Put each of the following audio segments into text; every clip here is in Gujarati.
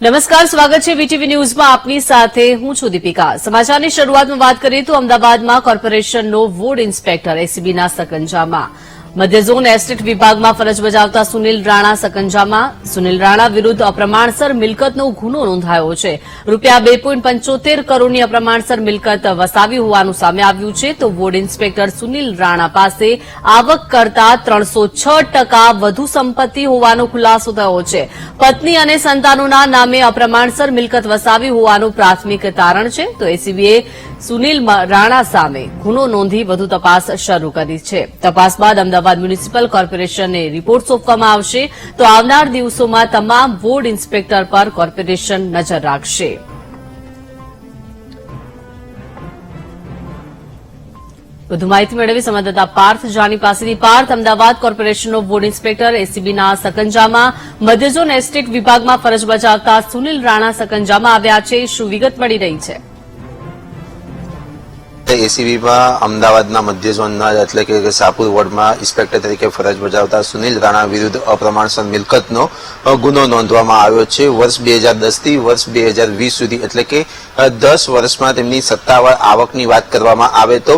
નમસ્કાર, સ્વાગત છે વીટીવી ન્યૂઝમાં. આપની સાથે હું છું દીપિકા. સમાચારની શરૂઆતમાં વાત કરીએ તો અમદાવાદમાં કોર્પોરેશનનો વોર્ડ ઇન્સ્પેક્ટર એસીબીના સકંજામાં. મધ્ય ઝોન એસ્ટેટ વિભાગમાં ફરજ બજાવતા સુનિલ રાણા સકંજામાં. સુનિલ રાણા વિરુદ્ધ અપ્રમાણસર મિલકતનો ગુનો નોંધાયો છે. રૂપિયા 2.75 કરોડની અપ્રમાણસર મિલકત વસાવી હોવાનું સામે આવ્યું છે. તો વોર્ડ ઇન્સ્પેક્ટર સુનિલ રાણા પાસે આવક કરતા 306% વધુ સંપત્તિ હોવાનો ખુલાસો થયો છે. પત્ની અને સંતાનોના નામે અપ્રમાણસર મિલકત વસાવી હોવાનું પ્રાથમિક તારણ છે. તો એસીબીએ સુનિલ રાણા સામે ગુનો નોંધી વધુ તપાસ શરૂ કરી છે. તપાસ બાદ અમદાવાદ મ્યુનિસિપલ કોર્પોરેશનને રિપોર્ટ સોંપવામાં આવશે. તો આવનાર દિવસોમાં તમામ વોર્ડ ઇન્સ્પેક્ટર પર કોર્પોરેશન નજર રાખશે. વધુ માહિતી મેળવી સંવાદદાતા પાર્થ જાની પાસેથી. પાર્થ, અમદાવાદ કોર્પોરેશનનો વોર્ડ ઇન્સ્પેક્ટર એસીબીના સકંજામાં. મધ્ય ઝોન એસ્ટેટ વિભાગમાં ફરજ બજાવતા સુનિલ રાણા સકંજામાં આવ્યા છે. શું વિગત મળી રહી છે? એસીબીમાં અમદાવાદના મધ્ય ઝોનના એટલે કે શાહપુર વોર્ડમાં ઇન્સ્પેક્ટર તરીકે ફરજ બજાવતા સુનિલ રાણા વિરુદ્ધ અપ્રમાણસર મિલકતનો ગુનો નોંધવામાં આવ્યો છે. વર્ષ 2010 થી વર્ષ 2020 સુધી એટલે કે 10 વર્ષમાં તેમની સત્તાવાર આવકની વાત કરવામાં આવે તો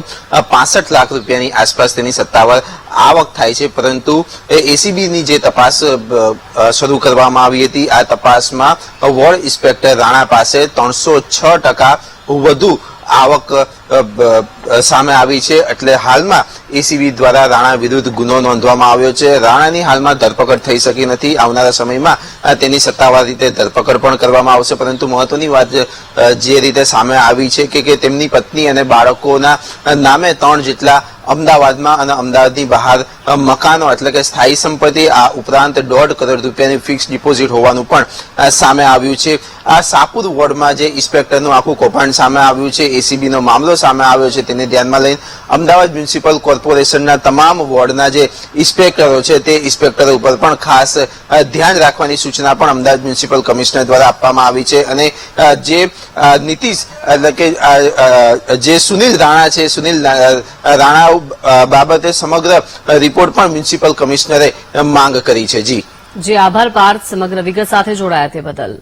65 લાખ રૂપિયાની આસપાસ તેની સત્તાવાર આવક થાય છે. પરંતુ એસીબીની જે તપાસ શરૂ કરવામાં આવી હતી, આ તપાસમાં વોર્ડ ઇન્સ્પેક્ટર રાણા પાસે 306% વધુ આવક સામે આવી છે. એટલે હાલમાં એસીબી દ્વારા રાણા વિરુદ્ધ ગુનો નોંધવામાં આવ્યો છે. રાણાની હાલમાં ધરપકડ થઈ શકી નથી. આવનારા સમયમાં તેની સત્તાવાર રીતે ધરપકડ પણ કરવામાં આવશે. પરંતુ મહત્વની વાત જે રીતે સામે આવી છે કે તેમની પત્ની અને બાળકોના નામે 3 જેટલા અમદાવાદમાં અને અમદાવાદની બહાર મકાનો એટલે કે સ્થાયી સંપત્તિ, આ ઉપરાંત 1.5 કરોડ રૂપિયાની ફિક્સ ડિપોઝિટ હોવાનું પણ સામે આવ્યું છે. આ શાહપુર વોર્ડમાં જે ઇન્સ્પેક્ટરનું આખું કૌભાંડ સામે આવ્યું છે, એસીબીનો મામલો સામે આવ્યો છે, તેને ધ્યાનમાં લઈને અમદાવાદ મ્યુનિસિપલ કોર્પોરેશનના તમામ વોર્ડના જે ઇન્સ્પેક્ટરો છે તે ઇન્સ્પેક્ટરો ઉપર પણ ખાસ ધ્યાન રાખવાની સૂચના પણ અમદાવાદ મ્યુનિસિપલ કમિશનર દ્વારા આપવામાં આવી છે. અને જે નીતિશ એટલે કે જે સુનિલ રાણા છે, સુનિલ રાણા બાબતે સમગ્ર રિપોર્ટ પણ મ્યુનિસિપલ કમિશનરે માંગ કરી છે. જી આભાર પાર્થ, સમગ્ર વિગત સાથે જોડાયા તે બદલ.